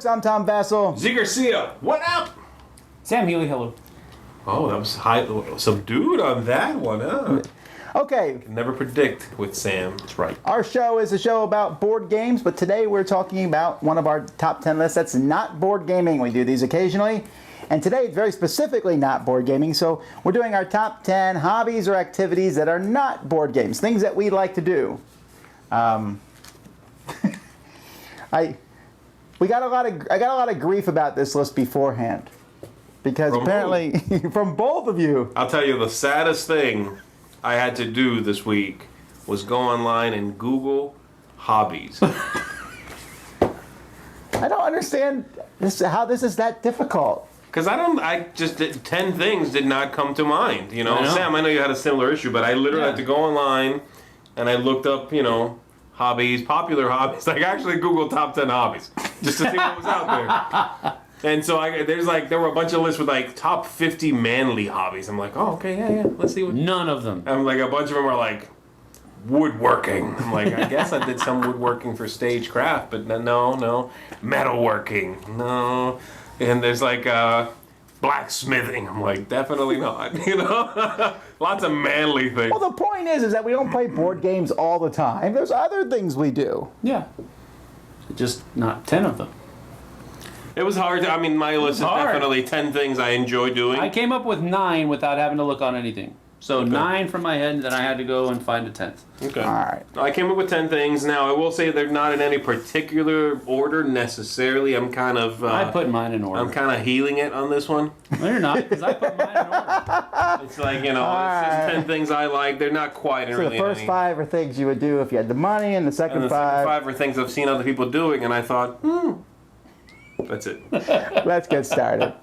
folks. I'm Tom Vasel. Zee Garcia, what up? Sam Healey, hello. Oh, that was high, subdued on that one, huh? Okay. Can never predict with Sam. That's right. Our show is a show about board games, but today we're talking about one of our top 10 lists that's not board gaming. We do these occasionally. And today it's very specifically not board gaming, so we're doing our top 10 hobbies or activities that are not board games, things that we like to do. I got a lot of grief about this list beforehand, because From apparently from both of you. I'll tell you, the saddest thing I had to do this week was go online and Google hobbies. I don't understand how this is that difficult. Because I just did 10 things did not come to mind. You know, Sam, I know you had a similar issue, but I literally had to go online and I looked up, hobbies, popular hobbies. Like, I actually Googled top 10 hobbies just to see what was out there. And so there were a bunch of lists with like top 50 manly hobbies. I'm like, oh, okay, yeah, let's see what. None of them. And like a bunch of them are like woodworking. I'm like, I guess I did some woodworking for stagecraft, but no, metalworking, no. And there's like blacksmithing. I'm like, definitely not. Lots of manly things. Well, the point is that we don't play board games all the time. There's other things we do. Yeah. Just not 10 of them. It was hard. My list is definitely 10 things I enjoy doing. I came up with 9 without having to look on anything. So 9 from my head, and then I had to go and find a 10th. Okay. All right. I came up with 10 things. Now, I will say they're not in any particular order necessarily. I'm kind of... I put mine in order. I'm kind of healing it on this one. No, you're not, because I put mine in order. It's like, it's just 10 things I like. They're not quite in So really the first 5 are things you would do if you had the money, and the second and the 5... second 5 are things I've seen other people doing, and I thought, that's it. Let's get started.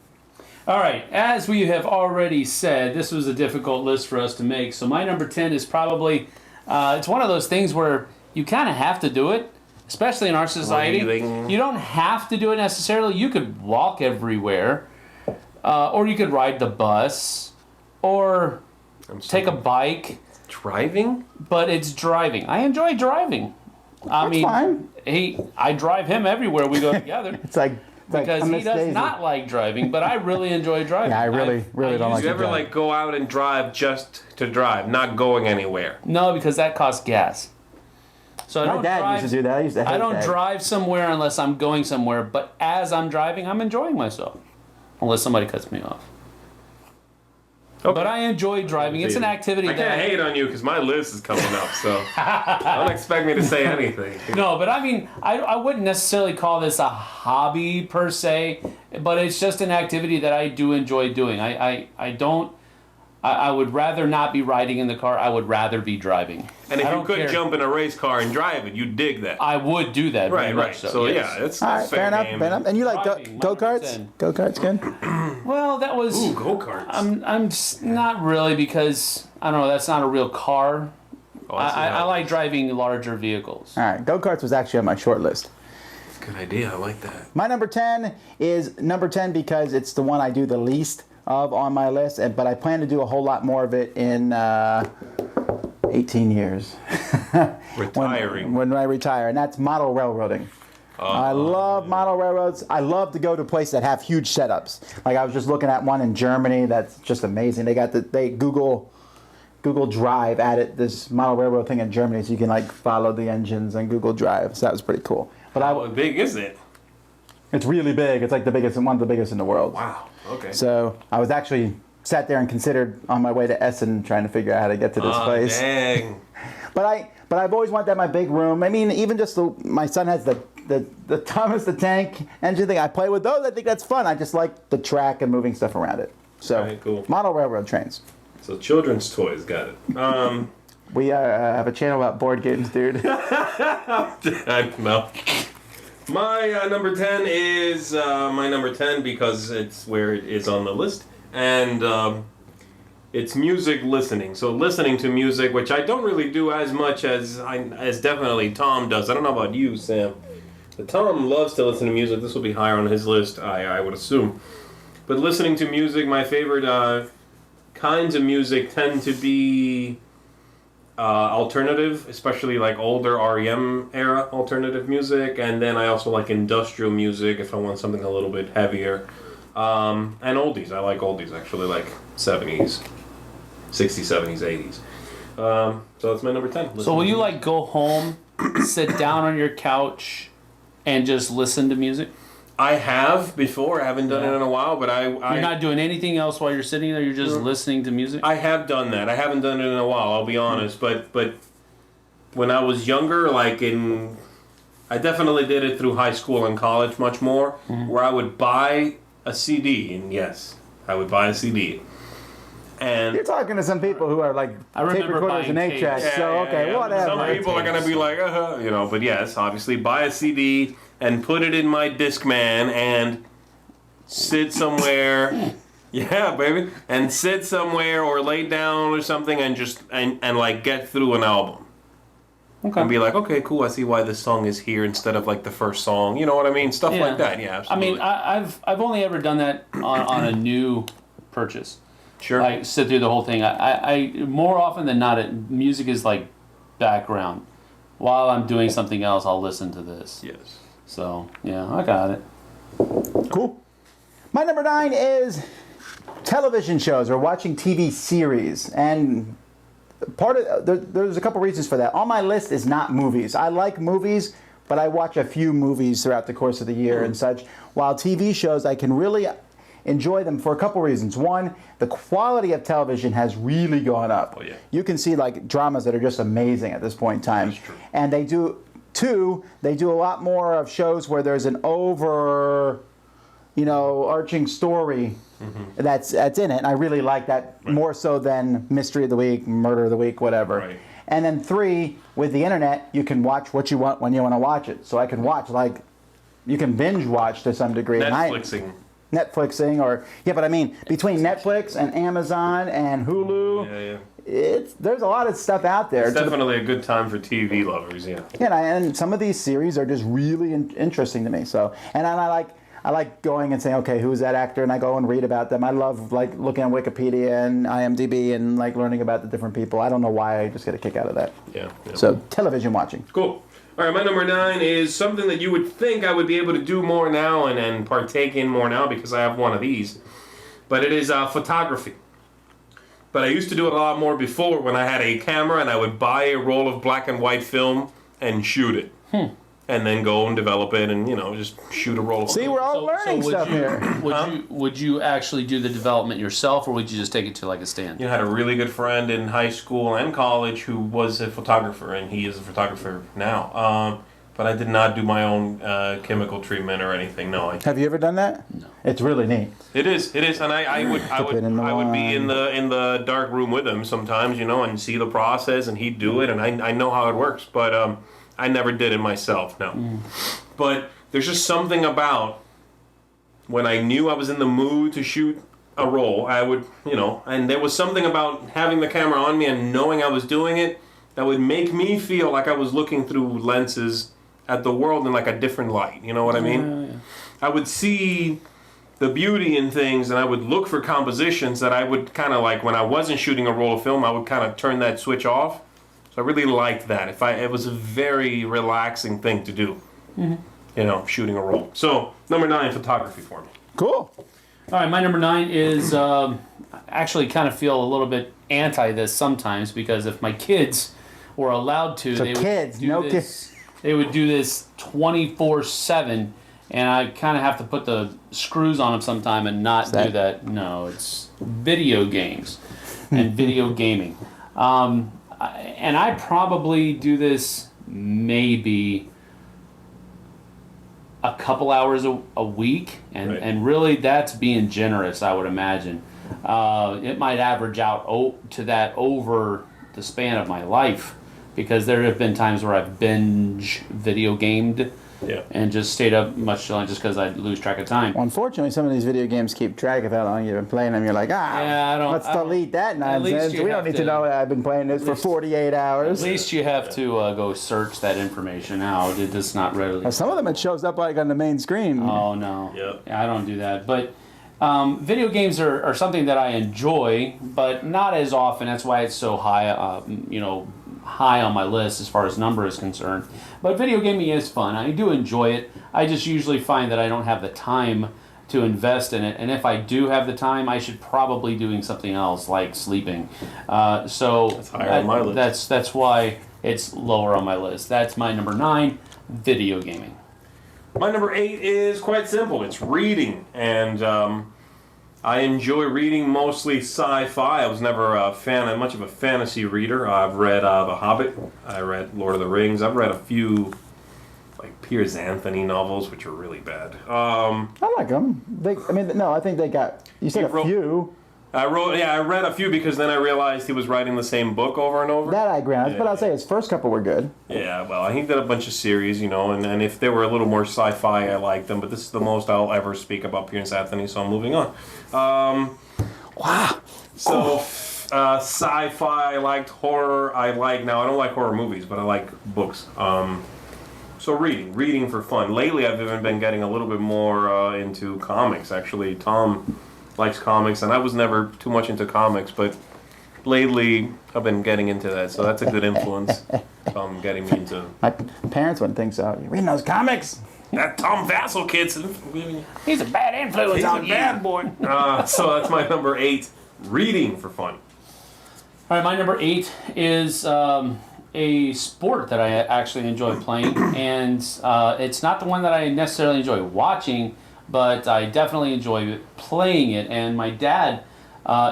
All right, as we have already said, this was a difficult list for us to make. So my number 10 is probably, it's one of those things where you kind of have to do it, especially in our society. Breathing. You don't have to do it necessarily. You could walk everywhere, or you could ride the bus, or take a bike. Driving? But it's driving. I enjoy driving. Fine. I drive him everywhere we go together. It's like because he does not like driving, but I really enjoy driving. Yeah, I really don't like Do you to ever drive. go out and drive just to drive, not going anywhere? No, because that costs gas. So My dad used to do that. I used to hate I don't that. drive somewhere unless I'm going somewhere, but as I'm driving, I'm enjoying myself. Unless somebody cuts me off. Okay. But I enjoy driving. It's an activity I that can't hate on you because my list is coming up, so don't expect me to say anything. No, but I wouldn't necessarily call this a hobby per se, but it's just an activity that I do enjoy doing. I would rather not be riding in the car. I would rather be driving. And if you could jump in a race car and drive it, you'd dig that. I would do that. Right. Much so, So yes. yeah, it's All right, fair fair game. enough. And you like Driving, go-karts? 100%. Go-karts good? Well, that was. Ooh, go-karts. I'm not really, because I don't know. That's not a real car. I like driving larger vehicles. All right, go-karts was actually on my short list. Good idea. I like that. My number 10 is number 10 because it's the one I do the least of on my list, but I plan to do a whole lot more of it in 18 years. Retiring. When I retire, and that's model railroading. I love model railroads. I love to go to places that have huge setups. Like I was just looking at one in Germany that's just amazing. They Google Drive added this model railroad thing in Germany, so you can like follow the engines on Google Drive. So that was pretty cool. But How big is it? It's really big. It's like one of the biggest in the world. Wow. Okay. So I was actually sat there and considered on my way to Essen trying to figure out how to get to this place. Dang. But I've always wanted that in my big room. I mean, even just my son has the Thomas the Tank engine thing. I play with those. I think that's fun. I just like the track and moving stuff around it. So Right, cool. model railroad trains. So children's toys, got it. We have a channel about board games, dude. No. My number 10 is my number 10 because it's where it is on the list. And it's music listening. So listening to music, which I don't really do as much as definitely Tom does. I don't know about you, Sam. But Tom loves to listen to music. This will be higher on his list, I would assume. But listening to music, my favorite kinds of music tend to be alternative, especially like older REM era alternative music, and then I also like industrial music if I want something a little bit heavier. And oldies. I like oldies actually, like 70s, 60s, 70s, 80s. So that's my number 10. So will you like go home, sit down on your couch, and just listen to music? I have before. I haven't done it in a while, but You're not doing anything else while you're sitting there. You're just listening to music. I have done that. I haven't done it in a while. I'll be honest, but when I was younger, I definitely did it through high school and college much more, where I would buy a CD, and yes, I would buy a CD. And You're talking to some people who are like tape recorders and 8-tracks, whatever. Some people are going to be like, but yes, obviously buy a CD and put it in my Discman and sit somewhere. Yeah, baby. And sit somewhere or lay down or something and just, and like get through an album. Okay. And be like, okay, cool, I see why this song is here instead of like the first song. You know what I mean? Stuff like that, yeah, absolutely. I mean, I've only ever done that on a new purchase. Sure. Like sit through the whole thing. I more often than not, music is like background. While I'm doing something else, I'll listen to this. Yes. So yeah, I got it. Cool. My number 9 is television shows or watching TV series, and there's a couple reasons for that. On my list is not movies. I like movies, but I watch a few movies throughout the course of the year and such. While TV shows, I can really enjoy them for a couple reasons. One, the quality of television has really gone up. Oh, yeah. You can see like dramas that are just amazing at this point in time. That's true. And they do a lot more of shows where there's an arching story that's in it. And I really like that more so than Mystery of the Week, Murder of the Week, whatever. Right. And then 3, with the internet, you can watch what you want when you want to watch it. So I can watch, you can binge watch to some degree. Netflixing but I mean between Netflix and Amazon and Hulu, there's a lot of stuff out there. It's definitely a good time for TV lovers, yeah. And some of these series are just really interesting to me. So, and I like going and saying, okay, who's that actor? And I go and read about them. I love looking on Wikipedia and IMDb and learning about the different people. I don't know why, I just get a kick out of that. Yeah. So television watching. Cool. All right, my number 9 is something that you would think I would be able to do more now and partake in more now because I have one of these. But it is photography. But I used to do it a lot more before when I had a camera and I would buy a roll of black and white film and shoot it. And then go and develop it and, just shoot a roll of film. See, we're all learning stuff here. Would you actually do the development yourself, or would you just take it to like a stand? I had a really good friend in high school and college who was a photographer, and he is a photographer now. But I did not do my own chemical treatment or anything. No. Have you ever done that? No. It's really neat. It is, and I would be in the dark room with him sometimes, and see the process, and he'd do it, and I know how it works, but I never did it myself, no. But there's just something about when I knew I was in the mood to shoot a roll, I would, and there was something about having the camera on me and knowing I was doing it that would make me feel like I was looking through lenses at the world in like a different light, you know what I mean? Yeah. I would see the beauty in things and I would look for compositions that I would kind of like, when I wasn't shooting a roll of film, I would kind of turn that switch off. I really liked that. It was a very relaxing thing to do, shooting a roll. So, number 9, photography for me. Cool. All right, my number 9 is actually kind of feel a little bit anti this sometimes because if my kids were allowed to, they would do this 24/7, and I kind of have to put the screws on them sometime and not do that. No, it's video games and video gaming. And I probably do this maybe a couple hours a week, and really that's being generous, I would imagine. It might average out to that over the span of my life, because there have been times where I've binge video gamed and just stayed up much too long just because I lose track of time. Well, unfortunately, some of these video games keep track of how long you've been playing them. You're like, let's delete that nonsense. We don't need to know that I've been playing this for 48 hours. At least you have to go search that information out. It does not readily. Some of them it shows up like on the main screen. Oh, no. Yeah, I don't do that. But video games are something that I enjoy, but not as often. That's why it's so high, high on my list as far as number is concerned. But video gaming is fun. I do enjoy it. I just usually find that I don't have the time to invest in it, and if I do have the time, I should probably doing something else like sleeping. So that's higher on my list. That's why it's lower on my list. That's my number 9, video gaming. My number 8 is quite simple. It's reading, and I enjoy reading mostly sci-fi. I was never much of a fantasy reader. I've read The Hobbit. I read Lord of the Rings. I've read a few like Piers Anthony novels, which are really bad. I like them. I think they got. You said a few. I read a few because then I realized he was writing the same book over and over. That I grant, but I'll say his first couple were good. Yeah, well, he did a bunch of series, and if they were a little more sci-fi, I liked them, but this is the most I'll ever speak about Piers Anthony, so I'm moving on. Wow. So, sci-fi, I liked horror, now I don't like horror movies, but I like books. So reading for fun. Lately, I've even been getting a little bit more into comics, actually. Tom likes comics, and I was never too much into comics, but lately I've been getting into that, so that's a good influence. Getting me into. My parents wouldn't think so. You reading those comics? That Tom Vasel kid's. He's a bad influence on you. Bad boy. So that's my number 8. Reading for fun. All right, my number 8 is a sport that I actually enjoy playing, and it's not the one that I necessarily enjoy watching, but I definitely enjoy playing it. And my dad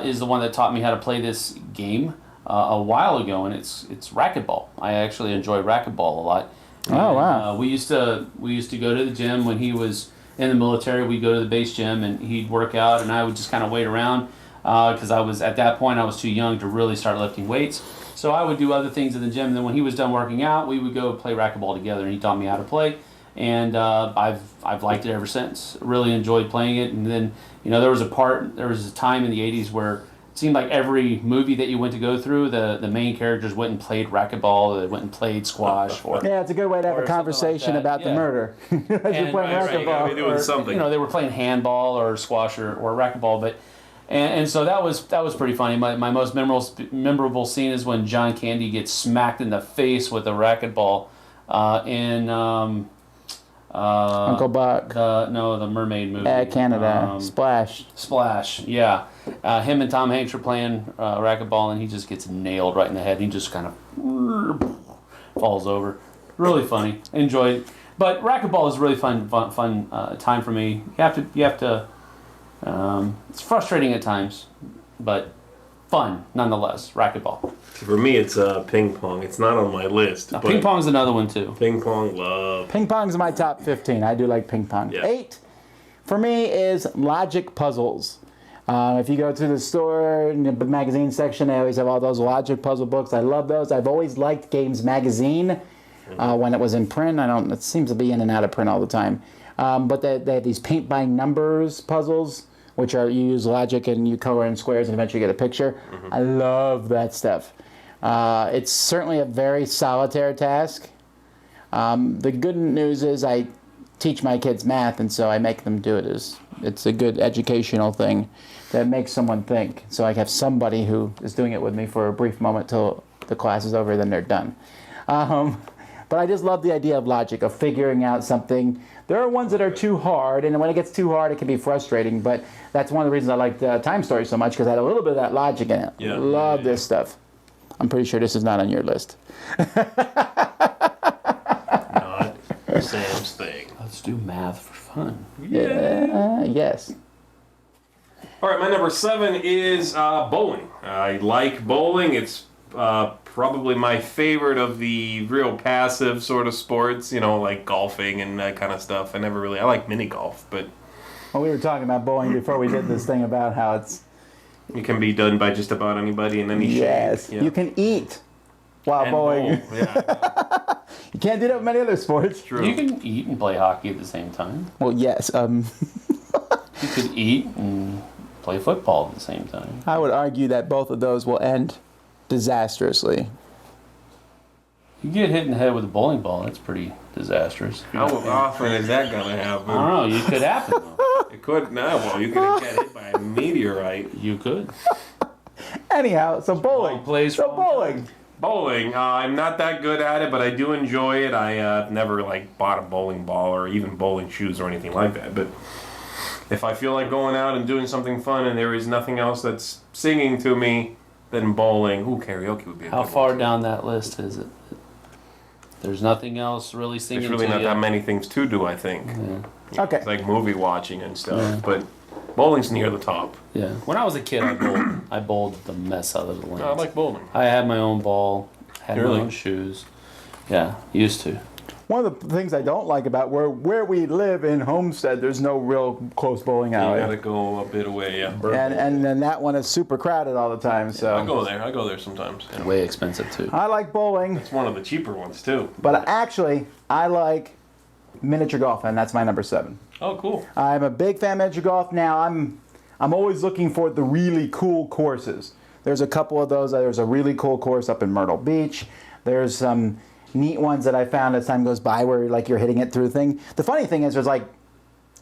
is the one that taught me how to play this game a while ago, and it's racquetball. I actually enjoy racquetball a lot. And, oh wow! We used to go to the gym when he was in the military. We'd go to the base gym, and he'd work out, and I would just kind of wait around because I was at that point I was too young to really start lifting weights. So I would do other things in the gym, and then when he was done working out, we would go play racquetball together, and he taught me how to play. And I've liked it ever since. Really enjoyed playing it. And then there was a time in the '80s where it seemed like every movie that you went to go through, the main characters went and played racquetball, they went and played squash. Yeah, it's a good way to have a conversation like about the murder. As you're playing racquetball, they were playing handball or squash or racquetball, but. And so that was pretty funny. My most memorable scene is when John Candy gets smacked in the face with a racquetball in Uncle Buck. The Mermaid movie. Canada. Splash. Yeah. Him and Tom Hanks are playing racquetball, and he just gets nailed right in the head. He just kind of falls over. Really funny. Enjoyed it. But racquetball is a really fun time for me. You have to. It's frustrating at times, but fun nonetheless. Racquetball. For me, it's ping pong. It's not on my list. Now, ping pong's another one too. Ping pong, love. Ping pong's my top 15. I do like ping pong. Yeah. 8 for me is logic puzzles. If you go to the store in the magazine section, they always have all those logic puzzle books. I love those. I've always liked Games Magazine when it was in print. It seems to be in and out of print all the time. But they have these paint by numbers puzzles, which you use logic and you color in squares and eventually get a picture. Mm-hmm. I love that stuff. It's certainly a very solitary task. The good news is I teach my kids math, and so I make them do it. It's a good educational thing that makes someone think. So I have somebody who is doing it with me for a brief moment till the class is over, then they're done. But I just love the idea of logic, of figuring out something. There are ones that are too hard, and when it gets too hard, it can be frustrating. But that's one of the reasons I like Time Story so much, because I had a little bit of that logic in it. Yeah. Love this stuff. I'm pretty sure this is not on your list. Not Sam's thing. Let's do math for fun. Yeah. Yes. All right, my number 7 is bowling. I like bowling. It's probably my favorite of the real passive sort of sports, like golfing and that kind of stuff. I like mini golf, but... Well, we were talking about bowling before we did this thing about how it can be done by just about anybody in any shape. Yes, yeah. You can eat while bowling. Bowl. Yeah. You can't do that with many other sports. True. You can eat and play hockey at the same time. Well, yes. You could eat and play football at the same time. I would argue that both of those will end disastrously. You get hit in the head with a bowling ball, that's pretty disastrous. How often is that going to happen? I don't know, it could happen though. It could, you could get hit by a meteorite. You could. Anyhow, so bowling. Bowling. Bowling. I'm not that good at it, but I do enjoy it. I've never like bought a bowling ball or even bowling shoes or anything like that. But if I feel like going out and doing something fun and there is nothing else that's singing to me, then bowling. Ooh, karaoke would be a How good far one too. down that list is it? There's nothing else really singing There's really to not you. that many things to do, I think. Okay. It's like movie watching and stuff. Yeah. But bowling's near the top. Yeah. When I was a kid, I bowled. I bowled the mess out of the lanes. I like bowling. I had my own ball, had Really? my own shoes. Yeah, used to. One of the things I don't like about where we live in Homestead, there's no real close bowling You alley. gotta go a bit away, yeah. And then that one is super crowded all the time. So I go there sometimes. Yeah. Way expensive too. I like bowling, It's one of the cheaper ones too. but actually I like miniature golf, and that's my number 7. Oh, cool. I'm a big fan of miniature golf. Now I'm always looking for the really cool courses. There's a couple of those. There's a really cool course up in Myrtle Beach. There's some neat ones that I found as time goes by where like you're hitting it through the thing. The funny thing is there's like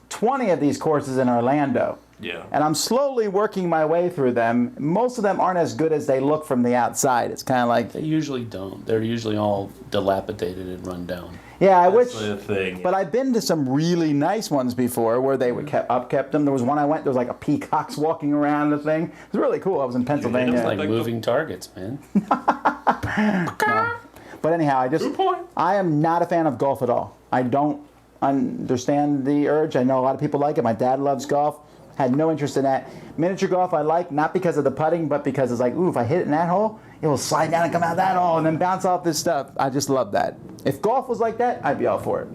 20 of these courses in Orlando. Yeah. And I'm slowly working my way through them. Most of them aren't as good as they look from the outside. It's kind of like, They usually don't. They're usually all dilapidated and run down. yeah, I That's wish. the thing. But I've been to some really nice ones before where they would kept them. There was one I went, there was like a peacocks walking around the thing. It was really cool. I was in Pennsylvania. It's like Like moving targets, man. No. But anyhow, Good point. I am not a fan of golf at all. I don't understand the urge. I know a lot of people like it. My dad loves golf. Had no interest in that. Miniature golf I like, not because of the putting, but because it's like, ooh, if I hit it in that hole, it will slide down and come out that hole and then bounce off this stuff. I just love that. If golf was like that, I'd be all for it.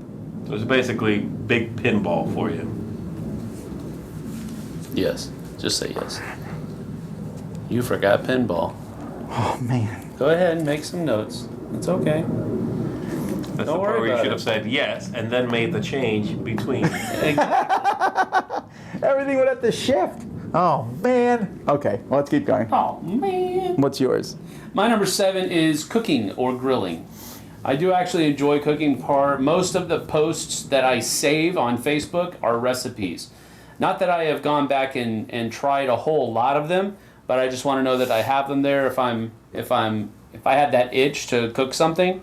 So it's basically big pinball for you. Yes. Just say yes. You forgot pinball. Oh, man. Go ahead and make some notes. It's okay. That's Don't the part worry where you about should it. have said yes and then made the change between. Everything would have to shift. Oh, man. Okay, well, let's keep going. Oh, man. What's yours? My number 7 is cooking or grilling. I do actually enjoy cooking. Most of the posts that I save on Facebook are recipes. Not that I have gone back and tried a whole lot of them, but I just want to know that I have them there if I had that itch to cook something.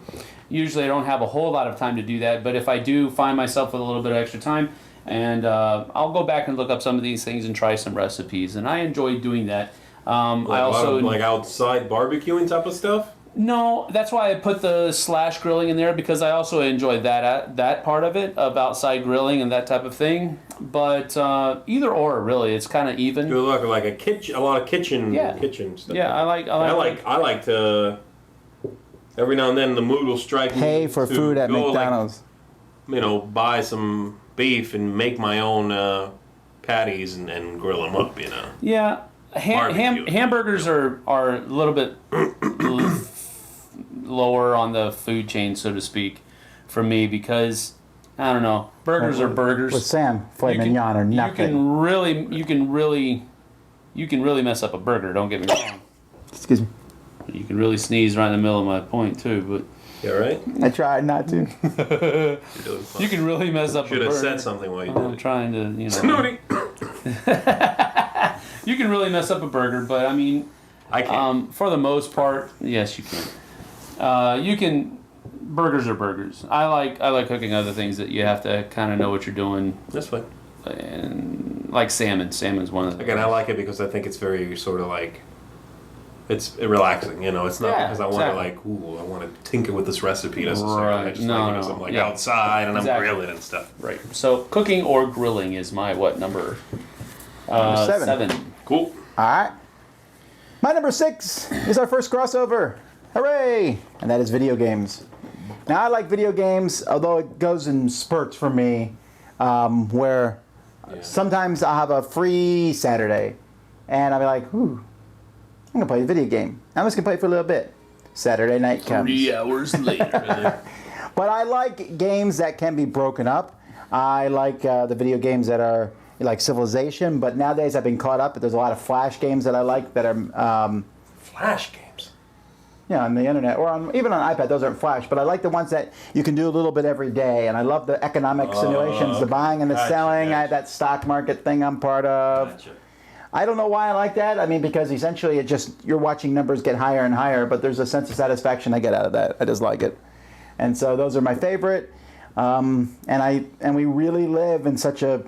Usually I don't have a whole lot of time to do that, but if I do find myself with a little bit of extra time, and I'll go back and look up some of these things and try some recipes, and I enjoy doing that. I also like outside barbecuing type of stuff. no, that's why I put the / grilling in there, because I also enjoy that part of it, of outside grilling and that type of thing. But either or, really, it's kind of even. You look like a lot of kitchen stuff. Yeah, I like to. Every now and then the mood will strike me. Pay for to food at go, McDonald's. Like, buy some beef and make my own patties and grill them up. Yeah, Barbecue. hamburgers are a little bit lower on the food chain, so to speak, for me, because I don't know, burgers are burgers. With Sam, filet You can- mignon or nothing. You can really mess up a burger. Don't get me wrong. Excuse me. You can really sneeze right in the middle of my point too, Yeah, right. I tried not to. but you can really mess up Should a have burger. said something while you did I'm it. trying to, Snooty. You can really mess up a burger, but I mean, I can't. for the most part, yes, you can. You can. Burgers are burgers. I like cooking other things that you have to kind of know what you're doing, That's fine. and like salmon. Salmon's one of the. Again, I like it because I think it's very sort of like. It's relaxing, It's not Yeah, because I want exactly. I want to tinker with this recipe necessarily. I Right. just No, like it because no. I'm like Yeah. outside and Exactly. I'm grilling and stuff. Right. So cooking or grilling is my what number? Number 7. 7. Cool. All right. My number 6 is our first crossover. Hooray! And that is video games. Now, I like video games, although it goes in spurts for me, where sometimes I'll have a free Saturday, and I'll be like, ooh, I'm going to play a video game. I'm just going to play it for a little bit. Saturday night comes. 3 hours later. But I like games that can be broken up. I like the video games that are like Civilization, but nowadays I've been caught up. There's a lot of Flash games that I like that are... Flash games. on the internet or even on iPad. Those aren't Flash, but I like the ones that you can do a little bit every day. And I love the economic simulations, the buying and the Gotcha, selling. gotcha. That stock market thing I'm part of. Gotcha. I don't know why I like that. I mean, because essentially you're watching numbers get higher and higher, but there's a sense of satisfaction I get out of that. I just like it. And so those are my favorite. And we really live in such a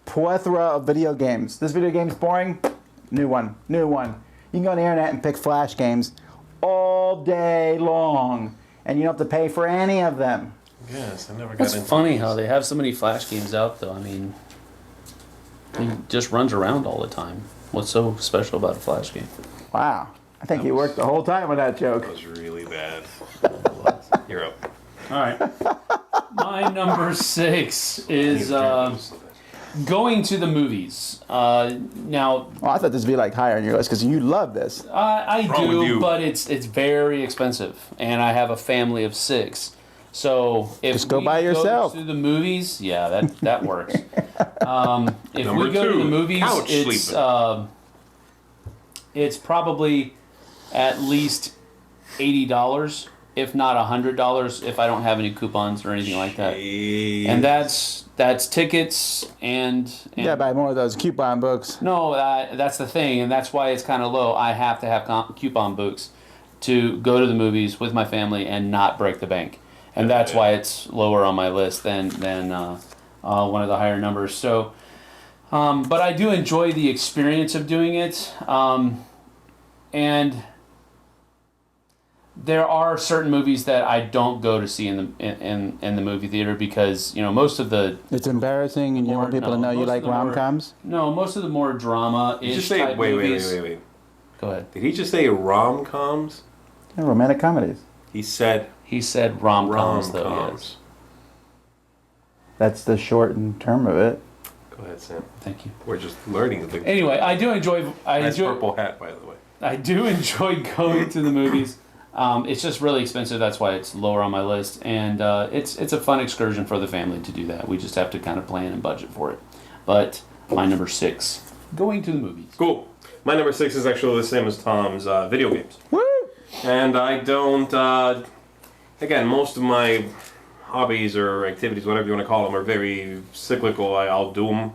plethora of video games. This video game's boring? New one. You can go on the internet and pick Flash games all day long, and you don't have to pay for any of them. Yes, I never got It's into funny this. how they have so many Flash games out, though. I mean, he just runs around all the time. What's so special about a Flash game? Wow. I think you worked the whole time with that joke. That was really bad. You're up. All right. My number 6 is going to the movies. Now, Well, I thought this would be like higher on your list because you love this. I wrong with do, you? but it's very expensive, and I have a family of 6. So if Just go we by yourself. go to the movies, yeah, that works. If Number we go to 2, the movies, couch sleeping. It's probably at least $80, if not $100, if I don't have any coupons or anything like that. And that's tickets and You gotta buy more of those coupon books. no, that's the thing, and that's why it's kind of low. I have to have coupon books to go to the movies with my family and not break the bank, and that's why it's lower on my list than one of the higher numbers. So, but I do enjoy the experience of doing it, and there are certain movies that I don't go to see in the movie theater because most of the It's embarrassing, and you want people to know you most like of them are- rom-coms. most of the more drama Did you ish just say type wait? movies. Go ahead. Did he just say rom-coms? Yeah, romantic comedies. He said He said rom-coms, though, yes. rom-coms. That's the shortened term of it. Go ahead, Sam. Thank you. We're just learning the Anyway, I do enjoy. nice purple hat, by the way. I do enjoy going to the movies. It's just really expensive. That's why it's lower on my list, and it's a fun excursion for the family to do that. We just have to kind of plan and budget for it. But my number 6, going to the movies. Cool. My number 6 is actually the same as Tom's, video games. Woo! And I don't, again, most of my hobbies or activities, whatever you want to call them, are very cyclical. I'll do them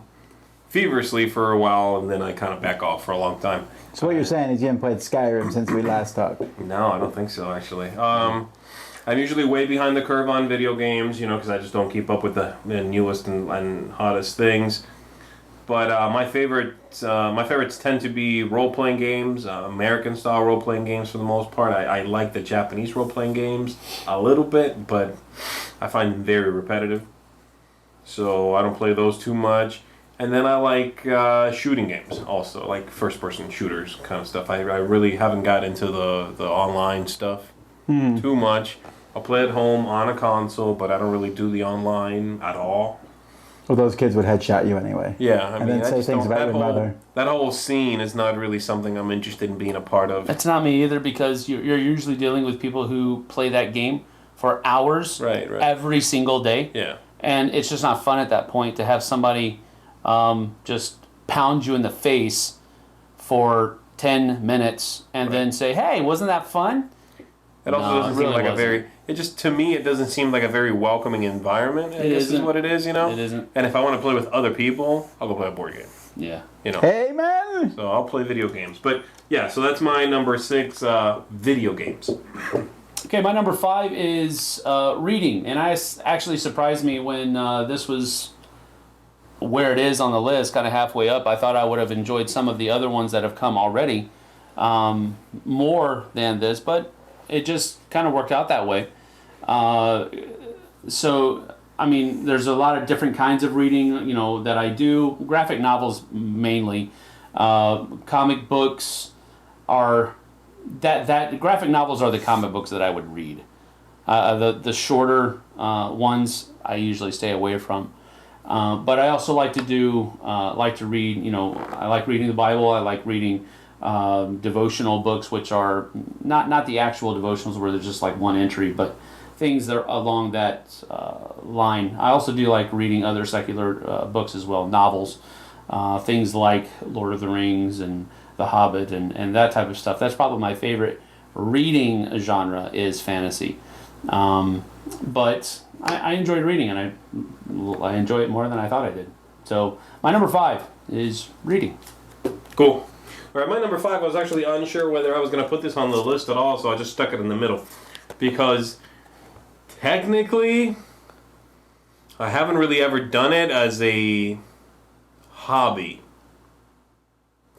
feverishly for a while, and then I kind of back off for a long time. So what you're saying is you haven't played Skyrim since we last talked. No, I don't think so, actually. I'm usually way behind the curve on video games, because I just don't keep up with the newest and hottest things. But my favorites tend to be role-playing games, American-style role-playing games for the most part. I like the Japanese role-playing games a little bit, but I find them very repetitive. So I don't play those too much. And then I like shooting games also, like first-person shooters kind of stuff. I really haven't got into the online stuff too much. I'll play at home on a console, but I don't really do the online at all. Well, those kids would headshot you anyway. Yeah, I And mean, then I say just things don't, about your mother. that whole scene is not really something I'm interested in being a part of. That's not me either because you're usually dealing with people who play that game for hours Right. every single day. Yeah. And it's just not fun at that point to have somebody just pound you in the face for 10 minutes and then say, hey, wasn't that fun? It also No, doesn't it seem really like wasn't. to me, it doesn't seem like a very welcoming environment, I guess is isn't. what it is, It isn't. And if I want to play with other people, I'll go play a board game, Yeah. Hey, man! So I'll play video games. But yeah, so that's my number 6, video games. Okay, my number 5 is reading. And actually surprised me when this was where it is on the list, kind of halfway up. I thought I would have enjoyed some of the other ones that have come already more than this, but it just kind of worked out that way. So, I mean, there's a lot of different kinds of reading, that I do. Graphic novels mainly. Comic books are... That graphic novels are the comic books that I would read. The shorter ones I usually stay away from. But I also like to read. I like reading the Bible. I like reading devotional books, which are not the actual devotionals where there's just like one entry, but things that are along that line. I also do like reading other secular books as well, novels, things like Lord of the Rings and The Hobbit and that type of stuff. That's probably my favorite reading genre is fantasy. But I enjoyed reading, and I enjoy it more than I thought I did. So my number 5 is reading. Cool. All right, my number 5, I was actually unsure whether I was going to put this on the list at all, so I just stuck it in the middle. Because technically, I haven't really ever done it as a hobby.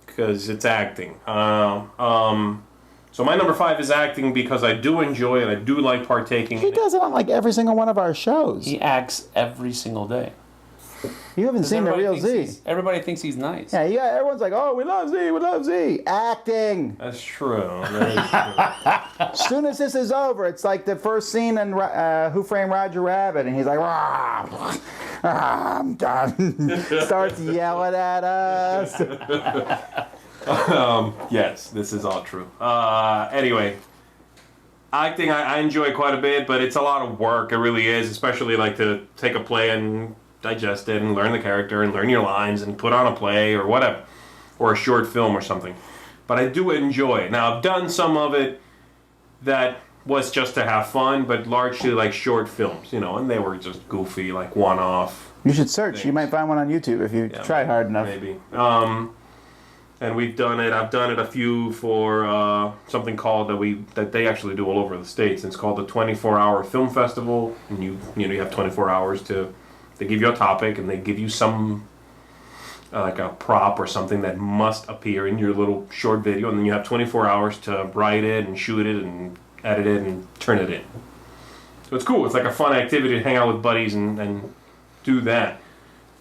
Because it's acting. So my number 5 is acting because I do enjoy it. I do like partaking He in it. does it on like every single one of our shows. He acts every single day. You haven't seen the real Z. Everybody thinks he's nice. Yeah, everyone's like, oh, we love Z, we love Z. Acting. That's true. That is true. As soon as this is over, it's like the first scene in Who Framed Roger Rabbit, and he's like, I'm done. Starts yelling at us. Yes, this is all true. Anyway, acting I enjoy quite a bit, but it's a lot of work. It really is, especially like to take a play and digest it and learn the character and learn your lines and put on a play or whatever, or a short film or something. But I do enjoy it. Now, I've done some of it that was just to have fun, but largely like short films, and they were just goofy, like one-off. You should search. things. You might find one on YouTube if you try hard enough. Maybe. And we've done it. I've done it a few for something called that they actually do all over the States. It's called the 24-hour film festival, and you have 24 hours to. They give you a topic, and they give you some like a prop or something that must appear in your little short video, and then you have 24 hours to write it and shoot it and edit it and turn it in. So it's cool. It's like a fun activity to hang out with buddies and do that.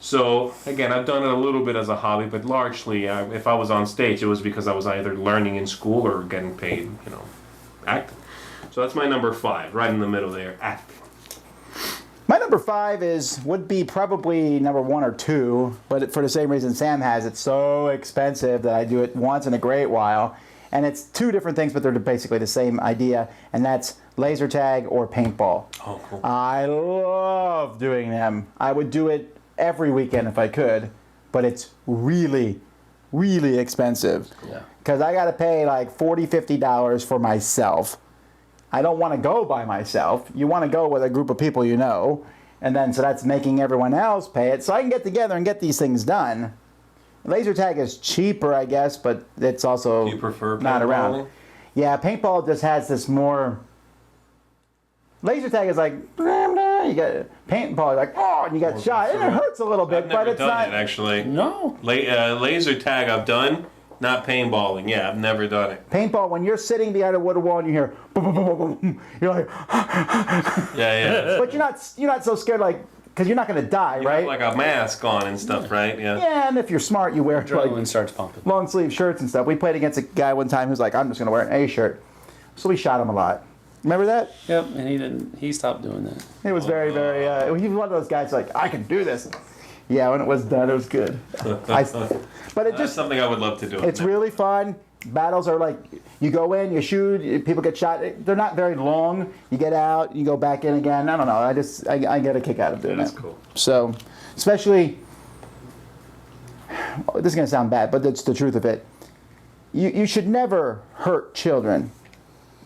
So, again, I've done it a little bit as a hobby, but largely, if I was on stage, it was because I was either learning in school or getting paid, acting. So that's my number 5, right in the middle there, acting. My number 5 would be probably number 1 or 2, but for the same reason Sam has, it's so expensive that I do it once in a great while. And it's 2 different things, but they're basically the same idea, and that's laser tag or paintball. Oh, cool. I love doing them. I would do it every weekend if I could, but it's really, really expensive. Yeah. Because I got to pay like $40, $50 for myself. I don't want to go by myself. You want to go with a group of people you know, and then so that's making everyone else pay it. So I can get together and get these things done. Laser tag is cheaper, I guess, but it's also Do you prefer not around. paintballing? Yeah, paintball just has this more. Laser tag is like you get paintball, like and you got shot, and it hurts a little bit, I've never but it's done not. it, actually. No. Laser tag I've done, not paintballing. Yeah, I've never done it. Paintball, when you're sitting behind a wood wall and you hear boom, boom, boom, boom, boom, you're like, Yeah. but you're not so scared, like, because you're not going to die, You right? have like a mask on and stuff, right? Yeah. Yeah, and if you're smart, you wear Adrenaline like starts pumping. long sleeve shirts and stuff. We played against a guy one time who's like, I'm just going to wear an A shirt, so we shot him a lot. Remember that? Yep, and he stopped doing that. It was very, very. He was one of those guys like, I can do this. Yeah, when it was done, it was good. But it That's just. something I would love to do. It's really fun. Battles are like, you go in, you shoot, people get shot. They're not very long. You get out, you go back in again. I don't know. I get a kick out of doing That's that. cool. So, especially, this is going to sound bad, but that's the truth of it. You should never hurt children.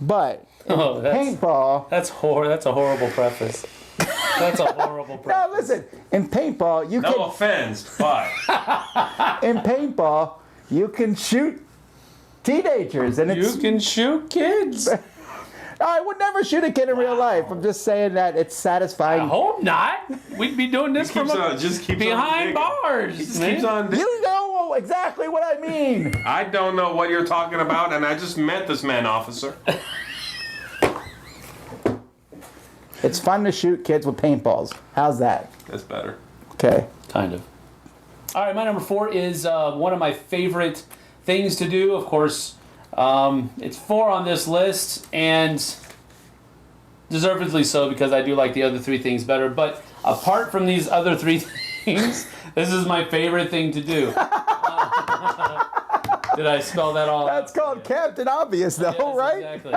But in paintball... That's a horrible preface. That's a horrible preface. No, listen. In paintball, you No offense, but in paintball, you can shoot teenagers, and You can shoot kids. I would never shoot a kid in real life. I'm just saying that it's I satisfying. hope not. We'd be doing this from just keeps behind on bars. Just man. keeps on digging. You know exactly what I mean. I don't know what you're talking about, and I just met this man, officer. It's fun to shoot kids with paintballs. How's that? That's better. Okay. Kind of. All right, my number 4 is one of my favorite things to do. Of course, it's 4 on this list, and deservedly so because I do like the other 3 things better. But apart from these other 3 things, this is my favorite thing to do. Did I spell that all out? That's called Captain Obvious, though, Yes, right? Exactly.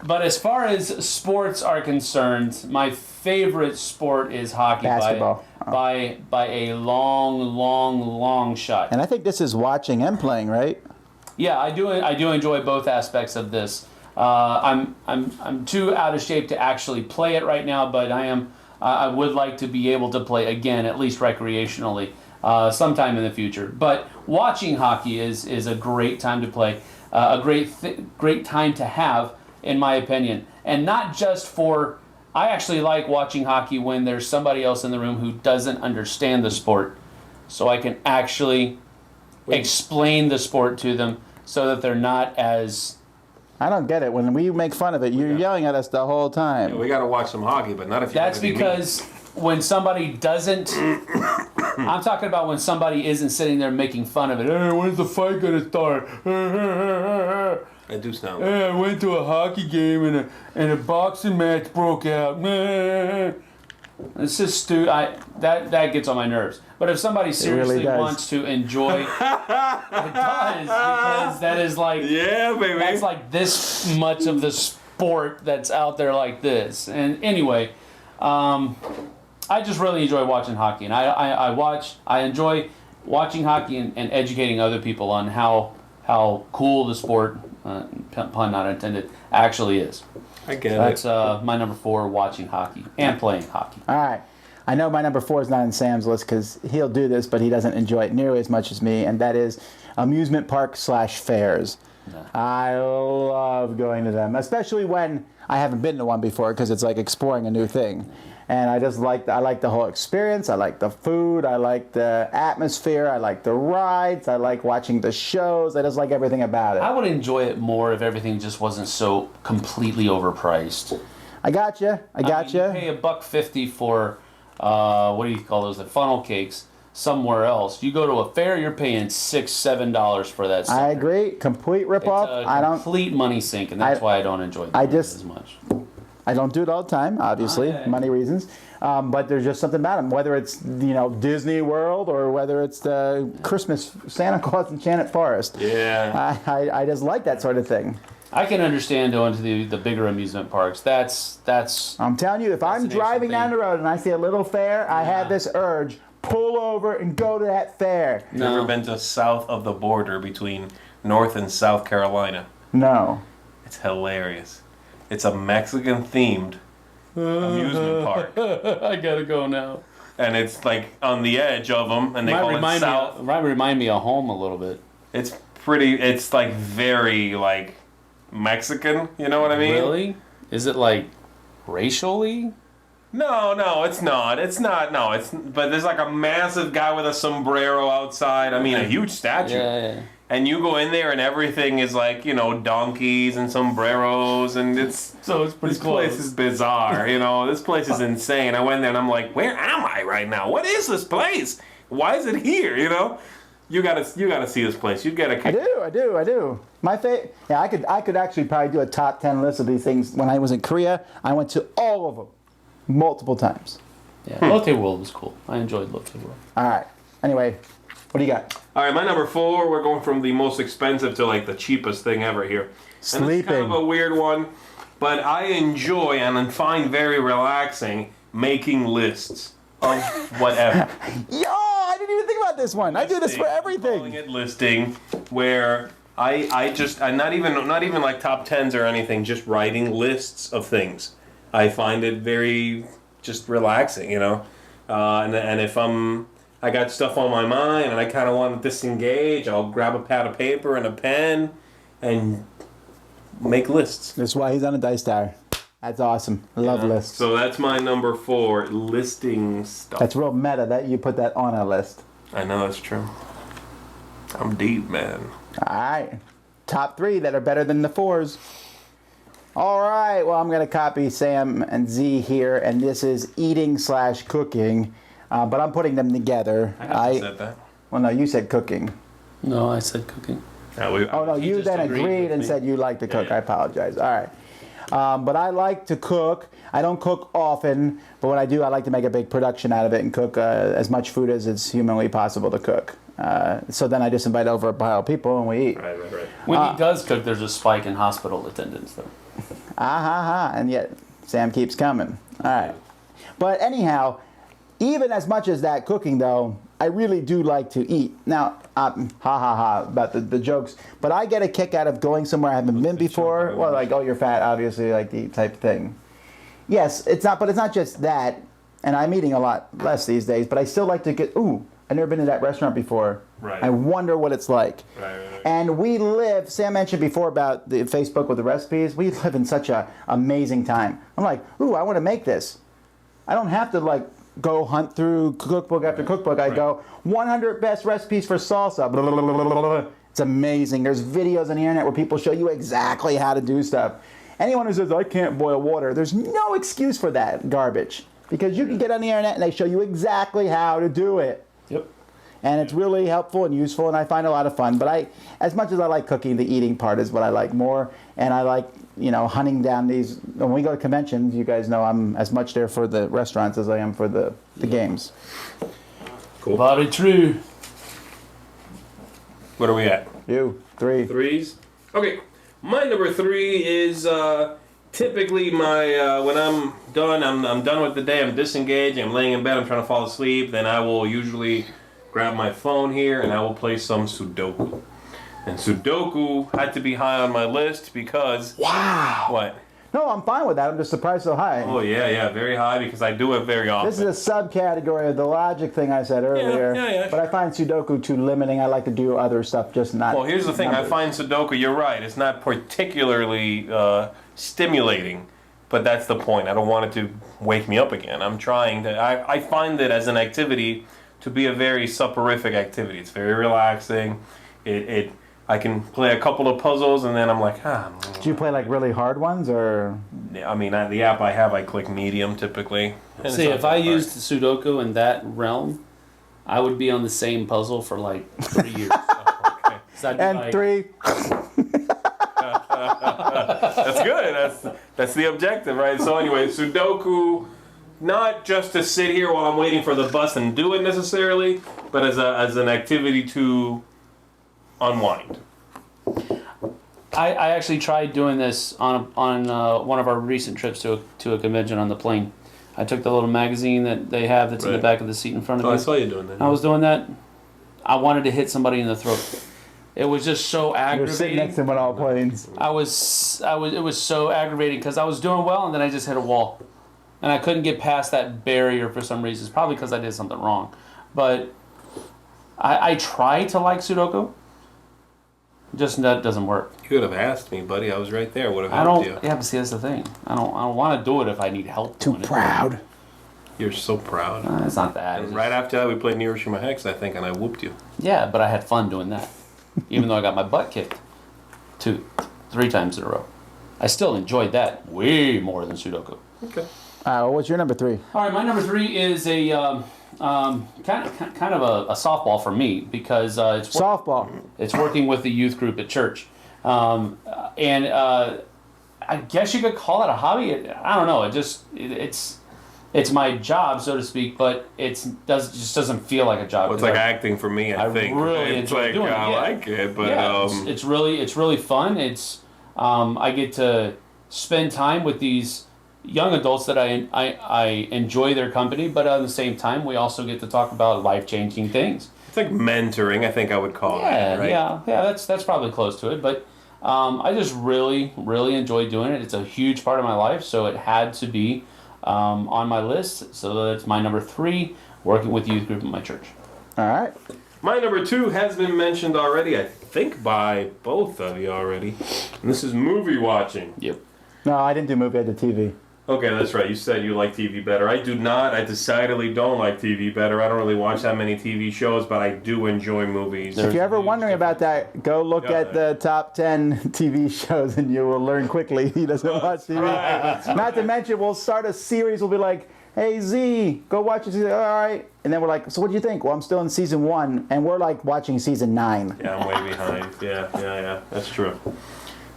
But as far as sports are concerned, my favorite sport is hockey. Basketball. By a long shot. And I think this is watching and playing, right? Yeah, I do enjoy both aspects of this. I'm too out of shape to actually play it right now, but I would like to be able to play again, at least recreationally. sometime in the future. But watching hockey is a great time to play, a great time to have, in my opinion. And not just for, I actually like watching hockey when there's somebody else in the room who doesn't understand the sport, so I can actually explain the sport to them so that they're not as... I don't get it. When we make fun of it, you're yelling at us the whole time. Yeah, we got to watch some hockey, but not if you. That's because when somebody doesn't... I'm talking about when somebody isn't sitting there making fun of it. Hey, when's the fight going to start? I do sound. Hey, I went to a hockey game and a boxing match broke out. It's just stupid. That gets on my nerves. But if somebody seriously wants to enjoy, it does, because that is like, yeah, baby. That's like this much of the sport that's out there like this. And anyway, I just really enjoy watching hockey, and I enjoy watching hockey and educating other people on how cool the sport, pun not intended, actually is. I get That's my number 4, watching hockey and playing hockey. All right. I know my number 4 is not in Sam's list because he'll do this, but he doesn't enjoy it nearly as much as me, and that is amusement park / fairs. Yeah. I love going to them, especially when I haven't been to one before, because it's like exploring a new thing. And I like the whole experience. I like the food. I like the atmosphere. I like the rides. I like watching the shows. I just like everything about it. I would enjoy it more if everything just wasn't so completely overpriced. I got you. You pay $1.50 for what do you call those? The funnel cakes somewhere else. You go to a fair, you're paying $6-7 for that. I agree. Complete ripoff. It's a complete money sink, and that's why I don't enjoy them as much. I don't do it all the time, obviously, money reasons. But there's just something about them, whether it's Disney World or whether it's the Christmas Santa Claus Enchanted Forest. Yeah. I just like that sort of thing. I can understand going to the bigger amusement parks. That's. I'm telling you, if I'm driving down the road and I see a little fair, I have this urge: pull over and go to that fair. You ever been to south of the border between North and South Carolina? No. It's hilarious. It's a Mexican-themed amusement park. I gotta go now. And it's like on the edge of them, and they call it south. Might remind me of home a little bit. It's pretty. It's like very like Mexican. You know what I mean? Really? Is it like racially? No, it's not. It's not. No, it's. But there's like a massive guy with a sombrero outside. I mean, a huge statue. Yeah. And you go in there and everything is like, donkeys and sombreros, and it's pretty this close. place is bizarre, This place is insane. I went there and I'm like, where am I right now? What is this place? Why is it here? You gotta see this place. You gotta. I do. My I could actually probably do a top 10 list of these things. When I was in Korea, I went to all of them multiple times. Yeah, Lotte World was cool. I enjoyed Lotte World. All right. Anyway, what do you got? All right, my number 4. We're going from the most expensive to like the cheapest thing ever here. Sleeping. And it's kind of a weird one, but I enjoy and find very relaxing making lists of whatever. Yo, I didn't even think about this one. I do this for everything. Calling it listing, where I'm not even like top 10s or anything, just writing lists of things. I find it very just relaxing, and if I got stuff on my mind and I kind of want to disengage, I'll grab a pad of paper and a pen and make lists. That's why he's on a dice tower. That's awesome. I love lists. So that's my number 4, listing stuff. That's real meta that you put that on a list. I know, that's true. I'm deep, man. All right. Top 3 that are better than the 4s. All right. Well, I'm going to copy Sam and Z here, and this is eating / cooking. But I'm putting them together. I said that. Well, no, you said cooking. No, I said cooking. Oh, no, you then agreed and said you like to cook. Yeah. I apologize. All right. But I like to cook. I don't cook often, but when I do, I like to make a big production out of it and cook as much food as it's humanly possible to cook. So then I just invite over a pile of people and we eat. Right. When he does cook, there's a spike in hospital attendance, though. And yet Sam keeps coming. All right. But anyhow, even as much as that cooking, though, I really do like to eat. Now, about the jokes, but I get a kick out of going somewhere I haven't been before. Well, like, oh, you're fat, obviously, like the type thing. Yes, but it's not just that, and I'm eating a lot less these days, but I still like to I've never been to that restaurant before. Right. I wonder what it's like. Right. And we live, Sam mentioned before about the Facebook with the recipes, we live in such a amazing time. I'm like, ooh, I want to make this. I don't have to like go hunt through cookbook after cookbook. I go 100 best recipes for salsa. Blah, blah, blah, blah, blah, blah. It's amazing. There's videos on the internet where people show you exactly how to do stuff. Anyone who says, I can't boil water, there's no excuse for that garbage. Because you can get on the internet and they show you exactly how to do it. Yep. And it's really helpful and useful, and I find a lot of fun. But as much as I like cooking, the eating part is what I like more. And I like, hunting down these. When we go to conventions, you guys know I'm as much there for the restaurants as I am for the games. Cool. Very true. What are we at? You, 3. Threes? Okay. My number 3 is typically my when I'm done. I'm done with the day. I'm disengaged. I'm laying in bed. I'm trying to fall asleep. Then I will usually grab my phone here and I will play some Sudoku. And Sudoku had to be high on my list because... Wow. What? No, I'm fine with that. I'm just surprised so high. Oh, yeah, very high because I do it very often. This is a subcategory of the logic thing I said earlier. Yeah. But I find Sudoku too limiting. I like to do other stuff, just not... Well, here's the thing. numbers. I find Sudoku, you're right, it's not particularly stimulating. But that's the point. I don't want it to wake me up again. I'm trying to... I find it as an activity to be a very soporific activity. It's very relaxing. I can play a couple of puzzles and then I'm like, Do you play like really hard ones or? I mean, the app I have, I click medium typically. And See, if I used Sudoku in that realm, I would be on the same puzzle for like 3 years. Okay. So I'd be And like, 3. That's good. That's the objective, right? So anyway, Sudoku, not just to sit here while I'm waiting for the bus and do it necessarily, but as an activity to unwind. I actually tried doing this on one of our recent trips to a convention on the plane. I took the little magazine that they have that's in the back of the seat in front of me. I saw you doing that. I was doing that. I wanted to hit somebody in the throat. It was just so You're aggravating. sitting next to him on all planes. It was so aggravating because I was doing well and then I just hit a wall. And I couldn't get past that barrier for some reason. It's probably because I did something wrong. But I try to like Sudoku. Just that doesn't work. You could have asked me, buddy. I was right there. Would have I helped don't. you. Yeah, but see, that's the thing. I don't want to do it if I need help. Too doing proud. It. You're so proud. It's not that. And right after that, we played Hiroshima Hex, I think, and I whooped you. Yeah, but I had fun doing that. Even though I got my butt kicked 3 times in a row, I still enjoyed that way more than Sudoku. Okay. What's your number 3? All right, my number 3 is a kind of a softball for me because it's Softball. It's working with the youth group at church, and I guess you could call it a hobby. I don't know. It's my job, so to speak, but just doesn't feel like a job. Well, it's like acting for me, I think. Really it's enjoy like, doing it. I Yeah. like it, but Yeah, it's really fun. It's I get to spend time with these young adults that I enjoy their company, but at the same time, we also get to talk about life-changing things. it's like mentoring, I think I would call it, right? Yeah. That's probably close to it, but I just really enjoy doing it. It's a huge part of my life, so it had to be on my list. So that's my number 3, working with the youth group at my church. All right. My number 2 has been mentioned already, I think by both of you already. And this is movie watching. Yep. No, I didn't do movie. I did TV. Okay, that's right. You said you like TV better. I do not. I decidedly don't like TV better. I don't really watch that many TV shows, but I do enjoy movies. If you're ever wondering about that, go look at the top 10 TV shows and you will learn quickly he doesn't watch TV. Right. Not to mention, we'll start a series. We'll be like, hey, Z, go watch it. All right. And then we're like, so what do you think? Well, I'm still in season 1, and we're like watching season 9. Yeah, I'm way behind. Yeah. That's true.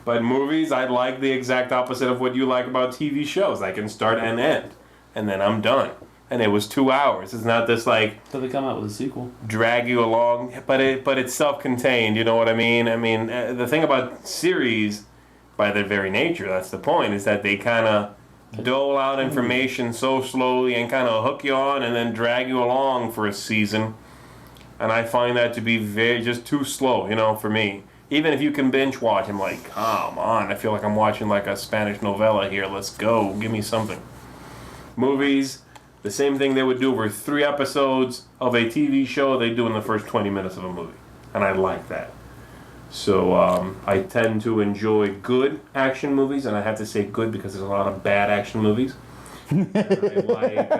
But movies, I like the exact opposite of what you like about TV shows. I can start and end, and then I'm done. And it was 2 hours. It's not this like So they come out with a sequel. drag you along, but it's self-contained. You know what I mean? I mean, the thing about series, by their very nature, that's the point, is that they kind of dole out information so slowly and kind of hook you on and then drag you along for a season. And I find that to be just too slow, for me. Even if you can binge watch, I'm like, come on. I feel like I'm watching like a Spanish novella here. Let's go. Give me something. Movies, the same thing they would do over 3 episodes of a TV show, they do in the first 20 minutes of a movie. And I like that. So I tend to enjoy good action movies, and I have to say good because there's a lot of bad action movies. I like...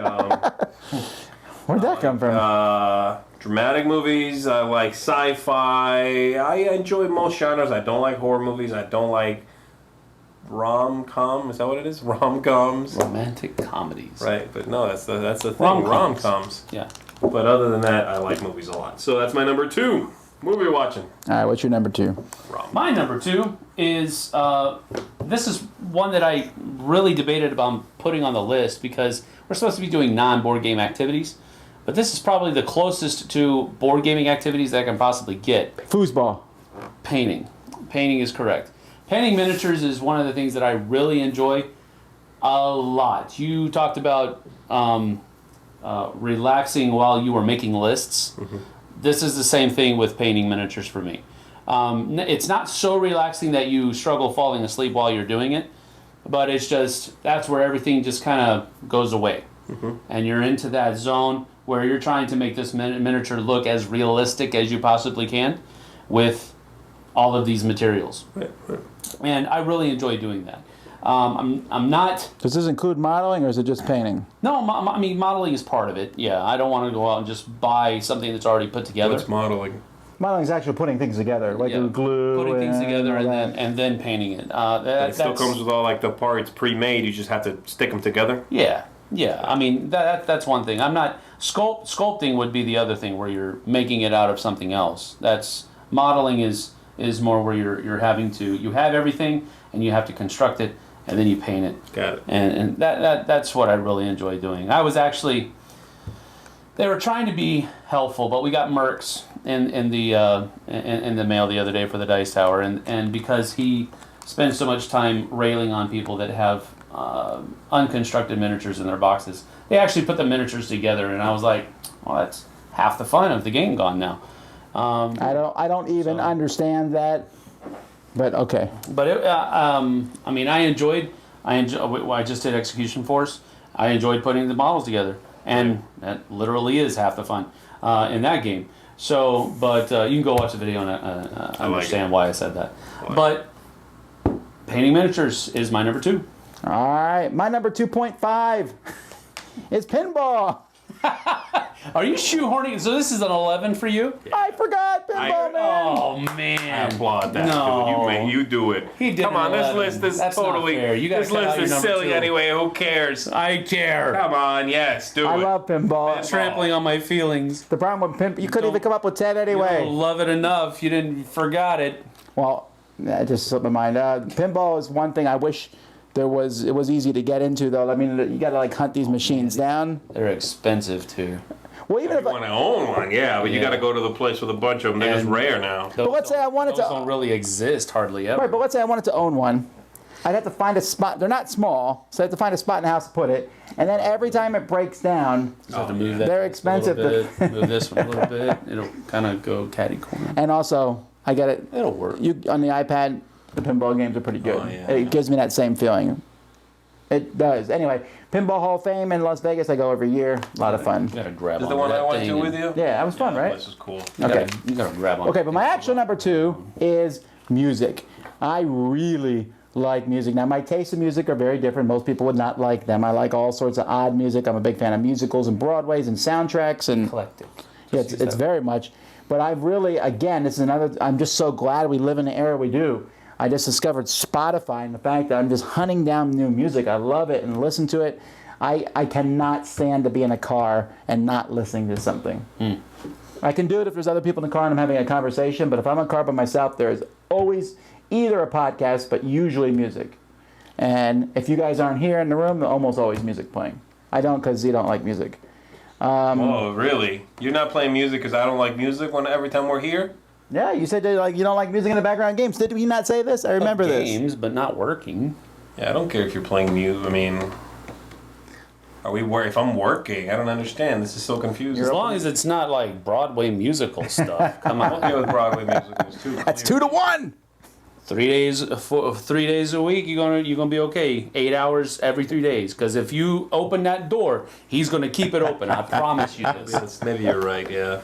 Where'd that come from? Dramatic movies. I like sci-fi. I enjoy most genres. I don't like horror movies. I don't like rom-com. Is that what it is? Rom-coms. Romantic comedies. Right, but no, that's the thing. Rom-coms. Rom-coms. Yeah. But other than that, I like movies a lot. So that's my number 2 movie watching. All right, what's your number 2? My number 2 is this is one that I really debated about putting on the list because we're supposed to be doing non-board game activities. But this is probably the closest to board gaming activities that I can possibly get. Foosball. Painting. Painting is correct. Painting miniatures is one of the things that I really enjoy a lot. You talked about relaxing while you were making lists. Mm-hmm. This is the same thing with painting miniatures for me. It's not so relaxing that you struggle falling asleep while you're doing it, but it's just, that's where everything just kind of goes away. Mm-hmm. And you're into that zone where you're trying to make this miniature look as realistic as you possibly can with all of these materials. Right. And I really enjoy doing that. I'm not... Does this include modeling or is it just painting? No, I mean, modeling is part of it. Yeah, I don't want to go out and just buy something that's already put together. What's modeling? Modeling is actually putting things together, like glue. Putting things together and then painting it. It still comes with all like the parts pre-made. You just have to stick them together. Yeah. I mean, that's one thing. I'm not... Sculpting would be the other thing where you're making it out of something else. That's... Modeling is more where you're having to... You have everything and you have to construct it and then you paint it. Got it. And that's what I really enjoy doing. I was actually... They were trying to be helpful, but we got Merck's in the mail the other day for the Dice Tower, and because he spends so much time railing on people that have unconstructed miniatures in their boxes, they actually put the miniatures together, and I was like, well, that's half the fun of the game gone now. I don't even understand that, but okay. But I mean, I just did Execution Force. I enjoyed putting the models together. And that literally is half the fun in that game. So, but you can go watch the video and understand why I said that. But painting miniatures is my number 2. All right, my number 2.5 is pinball. Are you shoehorning? So this is an 11 for you? Yeah. I forgot pinball, man. Oh, man. I applaud that. No. Dude. You do it. He did. Come on, this list is That's totally... not fair. You this list is silly 2. anyway. Who cares? I care. Come on, yes, do it. I love pinball. Trampling on my feelings. The problem with pinball, you couldn't even come up with 10 anyway. You don't love it enough. You didn't forgot it. Well, that just slipped my mind. Pinball is one thing I wish it was easy to get into, though. I mean, you got to like hunt these machines down. They're expensive too. Well, even if you want to own one, but you got to go to the place with a bunch of them. They're just rare now. But let's say I wanted those don't really exist hardly ever. Right, but let's say I wanted to own one. I'd have to find a spot. They're not small, so I have to find a spot in the house to put it. And then every time it breaks down, you have to move that they're expensive. Move this one a little bit. It'll kind of go catty corner. And also, I get it. It'll work. On the iPad, the pinball games are pretty good. Oh, yeah. It gives me that same feeling. It does. Anyway, Pinball Hall of Fame in Las Vegas. I go every year. A lot of fun. You gotta grab Is on the one that I went thing to with you? Yeah, that was fun, right? This is cool. Okay. You gotta grab on. Okay, but my actual number 2 is music. I really like music. Now, my tastes in music are very different. Most people would not like them. I like all sorts of odd music. I'm a big fan of musicals and Broadways and soundtracks and eclectic. Yeah, it's very much. But I've really, again, this is another. I'm just so glad we live in the era we do. I just discovered Spotify and the fact that I'm just hunting down new music. I love it and listen to it. I cannot stand to be in a car and not listening to something. I can do it if there's other people in the car and I'm having a conversation, but if I'm in a car by myself, there's always either a podcast, but usually music. And if you guys aren't here in the room, almost always music playing. I don't because Zee don't like music. Oh, really? You're not playing music because I don't like music every time we're here? Yeah, you said you don't like music in the background games. Did we not say this? I remember this. Games, but not working. Yeah, I don't care if you're playing music. I mean, if I'm working, I don't understand. This is so confusing. As long as it's not like Broadway musical stuff. Come on. I'm okay with Broadway musicals too. That's 2 to 1. 3 days a week, you're gonna be okay. 8 hours every 3 days. Because if you open that door, he's gonna keep it open. I promise you this. Yes, maybe you're right. Yeah.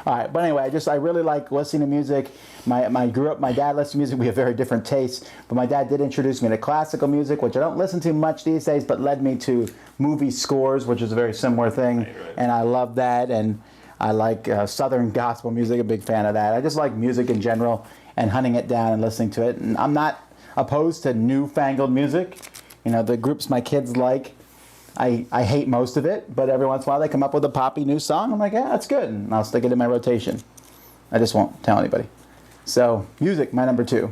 All right, but anyway, I really like listening to music. My dad listened to music. We have very different tastes, but my dad did introduce me to classical music, which I don't listen to much these days, but led me to movie scores, which is a very similar thing, Right. and I love that. And I like Southern gospel music. A big fan of that. I just like music in general and hunting it down and listening to it. And I'm not opposed to newfangled music. You know, the groups my kids like, I hate most of it, but every once in a while they come up with a poppy new song. I'm like, yeah, that's good, and I'll stick it in my rotation. I just won't tell anybody. So, music, my number 2.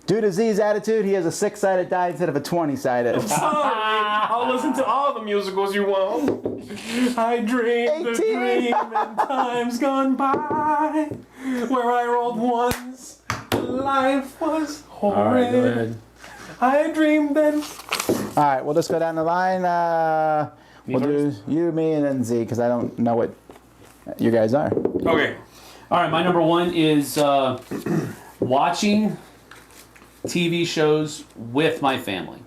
Due to Zee's attitude, he has a 6-sided die instead of a 20-sided. I'll listen to all the musicals you want. I dreamed a 18. dream in times gone by, where I rolled once. Life was All right, go horrid. ahead. I dreamed then. All right, we'll just go down the line. We'll do you, me, and then Z, because I don't know what you guys are. Okay. All right, my number 1 is watching TV shows with my family.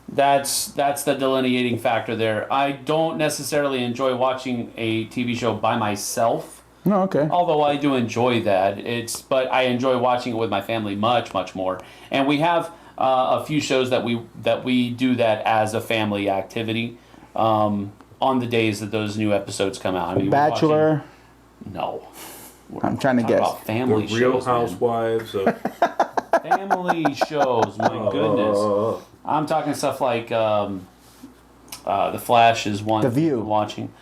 That's the delineating factor there. I don't necessarily enjoy watching a TV show by myself. No, okay. Although I do enjoy that, but I enjoy watching it with my family much more. And we have a few shows that we do that as a family activity on the days that those new episodes come out. I mean, Bachelor. No. I'm trying to Talk guess. about The family Real shows, man. Housewives of. Family shows. My goodness. I'm talking stuff like The Flash is one. The View. we've been watching.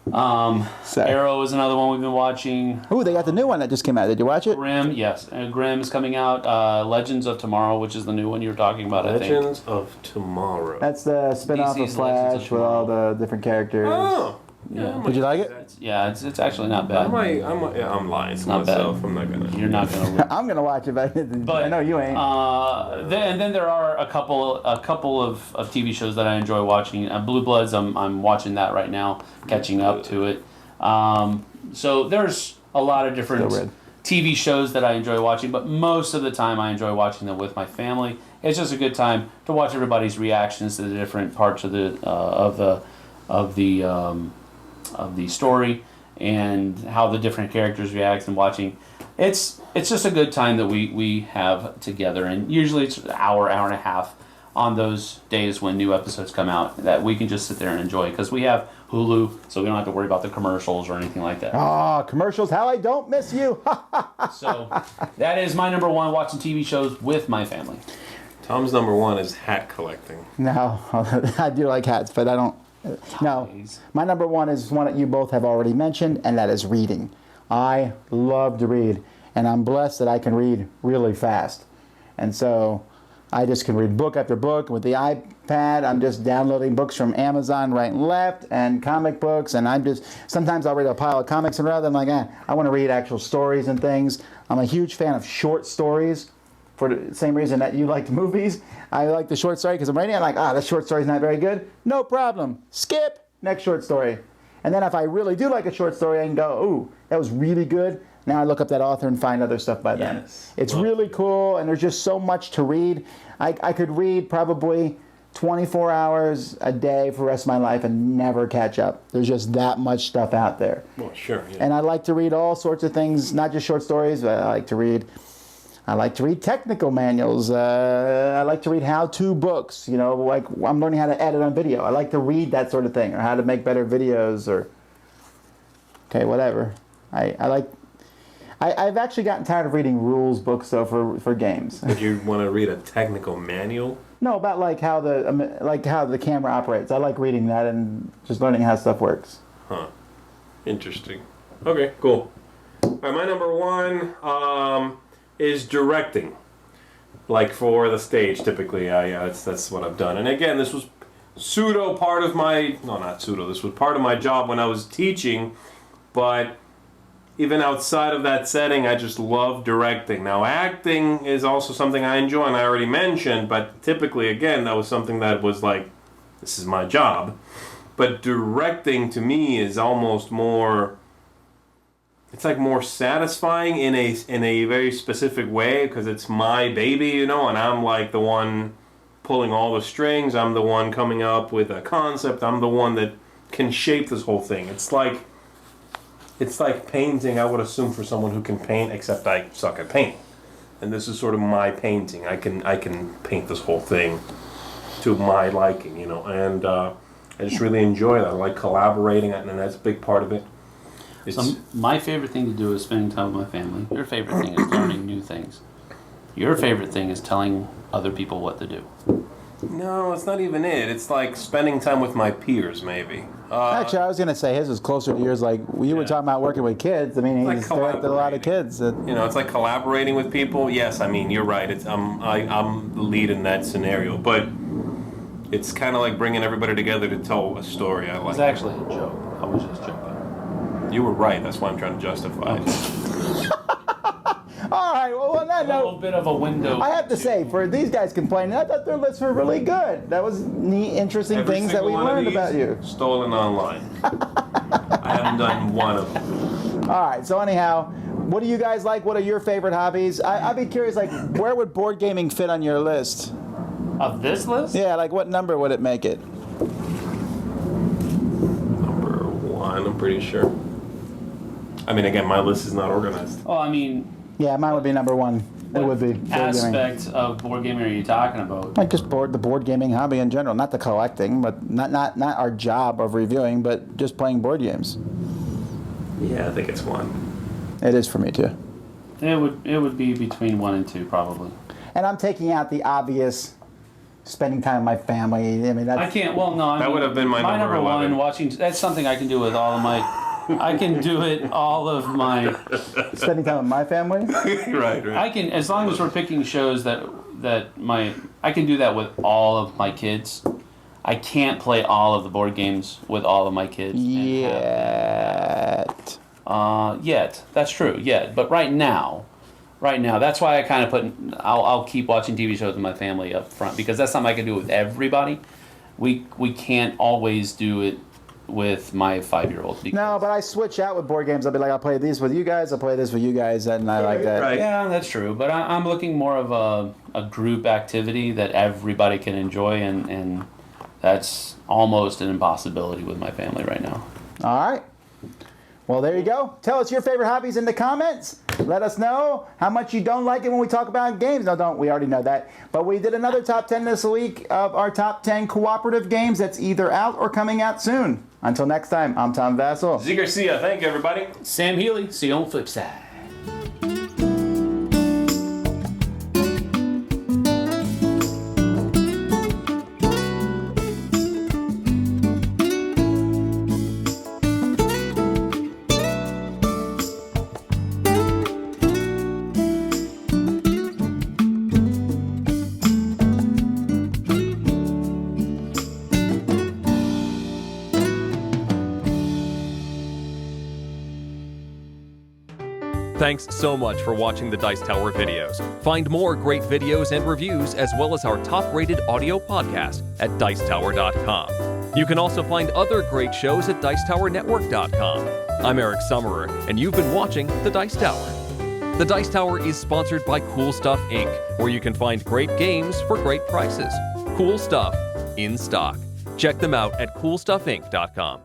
Sorry. Arrow is another one we've been watching. Ooh, they got the new one that just came out. Did you watch it? Grimm, yes. Grimm is coming out. Legends of Tomorrow, which is the new one you were talking about, I think. Legends of Tomorrow. That's the spin-off of DC's Legends of Flash with all Tomorrow. the different characters. Oh. Yeah. Did you like it? Yeah, it's actually not bad. I'm lying to not bad. myself. I'm not gonna. You're not gonna. I'm gonna watch it, but I know you ain't. And then there are a couple of TV shows that I enjoy watching. Blue Bloods, I'm watching that right now, catching up to it. So there's a lot of different Still red. TV shows that I enjoy watching, but most of the time I enjoy watching them with my family. It's just a good time to watch everybody's reactions to the different parts of the story and how the different characters react and watching. It's just a good time that we have together, and usually it's an hour and a half on those days when new episodes come out that we can just sit there and enjoy, because we have Hulu, so we don't have to worry about the commercials or anything like that. Oh, commercials, how I don't miss you. So that is my number 1, watching TV shows with my family. Tom's number 1 is hat collecting. No, I do like hats, but I don't. No, my number 1 is one that you both have already mentioned, and that is reading. I love to read, and I'm blessed that I can read really fast. And so I just can read book after book. With the iPad, I'm just downloading books from Amazon right and left, and comic books, and sometimes I'll read a pile of comics, and rather than I want to read actual stories and things. I'm a huge fan of short stories. For the same reason that you liked movies, I like the short story, because I'm reading it, I'm like, the short story's not very good. No problem. Skip. Next short story. And then if I really do like a short story, I can go, ooh, that was really good. Now I look up that author and find other stuff by them. Yes. It's really cool, and there's just so much to read. I could read probably 24 hours a day for the rest of my life and never catch up. There's just that much stuff out there. Well, sure. Yeah. And I like to read all sorts of things, not just short stories, but I like to read technical manuals. I like to read how-to books. You know, like I'm learning how to edit on video. I like to read that sort of thing, or how to make better videos, or whatever. I've actually gotten tired of reading rules books though for games. Would you want to read a technical manual? No, about how the camera operates. I like reading that and just learning how stuff works. Huh. Interesting. Okay, cool. All right, my number 1 is directing. Like for the stage, typically, that's what I've done. And again, this was part of my job when I was teaching, but even outside of that setting, I just love directing. Now, acting is also something I enjoy, and I already mentioned, but typically, again, that was something that was like, this is my job. But directing, to me, is almost more it's like more satisfying in a very specific way because it's my baby, you know, and I'm like the one pulling all the strings. I'm the one coming up with a concept. I'm the one that can shape this whole thing. It's like painting, I would assume, for someone who can paint, except I suck at painting. And this is sort of my painting. I can paint this whole thing to my liking, you know, and I just really enjoy that. I like collaborating, and that's a big part of it. My favorite thing to do is spending time with my family. Your favorite thing is learning new things. Your favorite thing is telling other people what to do. No, it's not even it. It's like spending time with my peers, maybe. Actually, I was going to say his is closer to yours. Like, you were talking about working with kids. I mean, he's directed a lot of kids. You know, it's like collaborating with people. Yes, I mean, you're right. I'm the lead in that scenario. But it's kind of like bringing everybody together to tell a story. I like. It was actually a joke. I was just joking. You were right. That's why I'm trying to justify it. All right, well, on that A note, little bit of a window. I have to say, for these guys complaining, I thought their lists were really good. That was neat, interesting Every things that we single one of learned these about you. Stolen online. I haven't done one of them. All right, so anyhow, what do you guys like? What are your favorite hobbies? I'd be curious, like, where would board gaming fit on your list? Of this list? Yeah, like, what number would it make it? Number 1, I'm pretty sure. I mean, again, my list is not organized. Well, I mean, Yeah, mine would be number 1. It would be board gaming. aspect of board gaming are you talking about? Like just the board gaming hobby in general, not the collecting, but not our job of reviewing, but just playing board games. Yeah, I think it's 1. It is for me too. It would be between 1 and 2 probably. And I'm taking out the obvious, spending time with my family. I mean, that's, I can't. Well, no. That would have been my number 11. 1. Watching. That's something I can do with all of my. I can do it all of my. spending time with my family. right. I can, as long as we're picking shows that I can do that with all of my kids. I can't play all of the board games with all of my kids. Yet. Yet. That's true. Yet. But right now, that's why I kind of I'll keep watching TV shows with my family up front because that's something I can do with everybody. We can't always do it with my 5-year-old. No, but I switch out with board games. I'll be like, I'll play these with you guys. I'll play this with you guys, and I like that. Right. Yeah, that's true. But I'm looking more of a group activity that everybody can enjoy, and that's almost an impossibility with my family right now. All right. Well, there you go. Tell us your favorite hobbies in the comments. Let us know how much you don't like it when we talk about games. No, don't. We already know that. But we did another top 10 this week of our top 10 cooperative games that's either out or coming out soon. Until next time, I'm Tom Vasel. Zee Garcia, thank you, everybody. Sam Healey, see you on the flip side. Thanks so much for watching the Dice Tower videos. Find more great videos and reviews as well as our top-rated audio podcast at Dicetower.com. You can also find other great shows at DicetowerNetwork.com. I'm Eric Summerer, and you've been watching The Dice Tower. The Dice Tower is sponsored by Cool Stuff Inc., where you can find great games for great prices. Cool stuff in stock. Check them out at CoolStuffInc.com.